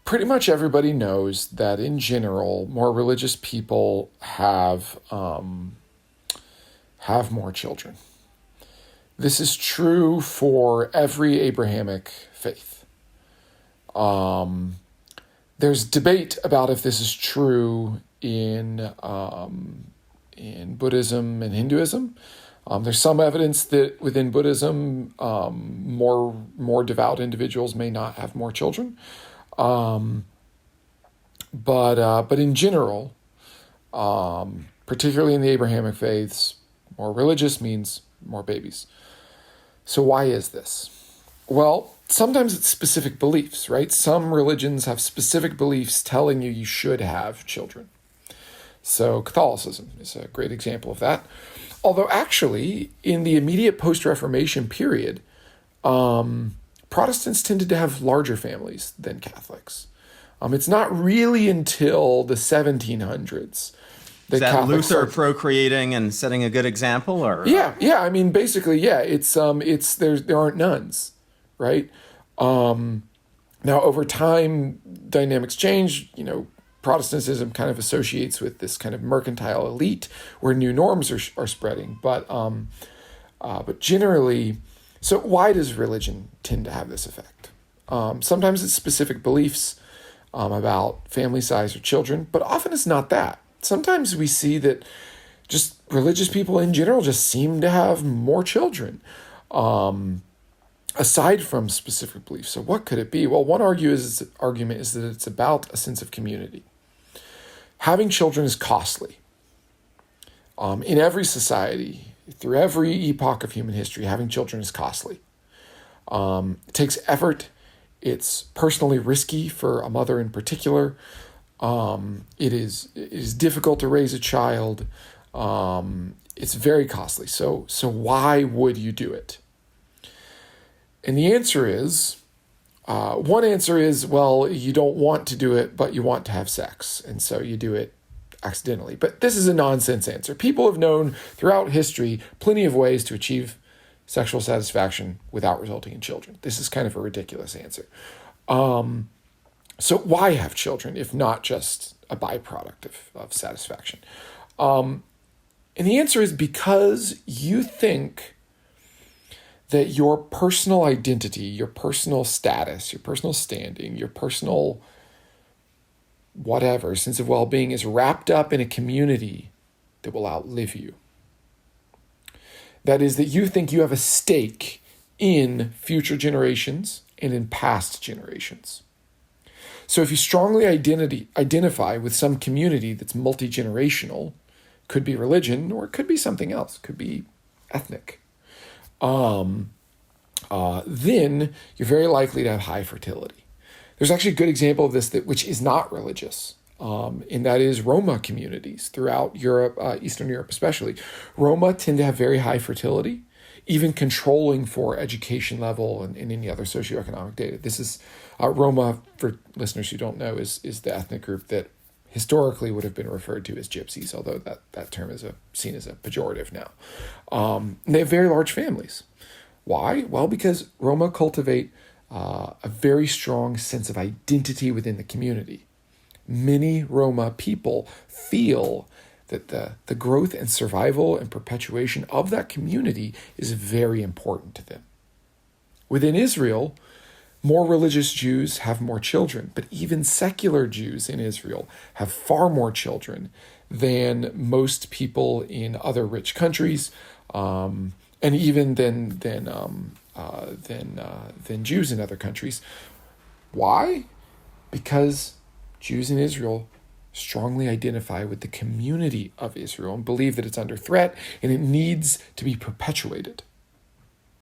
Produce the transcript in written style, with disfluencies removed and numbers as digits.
pretty much everybody knows that in general, more religious people have more children. This is true for every Abrahamic faith. There's debate about if this is true in Buddhism and Hinduism. There's some evidence that within Buddhism, more devout individuals may not have more children. But in general, particularly in the Abrahamic faiths, more religious means more babies. So why is this? Well, sometimes it's specific beliefs, right? Some religions have specific beliefs telling you should have children. So Catholicism is a great example of that. Although actually, in the immediate post-Reformation period, Protestants tended to have larger families than Catholics. It's not really until the 1700s that Catholics Luther procreating and setting a good example, or yeah. I mean, basically, yeah. It's there aren't nuns, right? Now over time, dynamics change. Protestantism kind of associates with this kind of mercantile elite where new norms are spreading. But generally, so why does religion tend to have this effect? Sometimes it's specific beliefs about family size or children, but often it's not that. Sometimes we see that just religious people in general just seem to have more children, aside from specific beliefs. So what could it be? Well, one argument is that it's about a sense of community. Having children is costly. In every society, through every epoch of human history, having children is costly. It takes effort. It's personally risky for a mother in particular. It is difficult to raise a child. It's very costly. So why would you do it? And the answer is, one answer is, well, you don't want to do it, but you want to have sex. And so you do it accidentally. But this is a nonsense answer. People have known throughout history plenty of ways to achieve sexual satisfaction without resulting in children. This is kind of a ridiculous answer. So why have children if not just a byproduct of satisfaction? And the answer is because you think that your personal identity, your personal status, your personal standing, your personal whatever, sense of well-being is wrapped up in a community that will outlive you. That is, that you think you have a stake in future generations and in past generations. So if you strongly identify with some community that's multi-generational, could be religion or it could be something else, could be ethnic, then you're very likely to have high fertility. There's actually a good example of this which is not religious, and that is Roma communities throughout Europe, Eastern Europe especially. Roma tend to have very high fertility, even controlling for education level and any other socioeconomic data. This is Roma, for listeners who don't know, is the ethnic group that historically would have been referred to as gypsies, although that term is seen as a pejorative now. And they have very large families. Why? Well, because Roma cultivate a very strong sense of identity within the community. Many Roma people feel that the growth and survival and perpetuation of that community is very important to them. Within Israel, more religious Jews have more children, but even secular Jews in Israel have far more children than most people in other rich countries, and even than Jews in other countries. Why? Because Jews in Israel strongly identify with the community of Israel and believe that it's under threat and it needs to be perpetuated.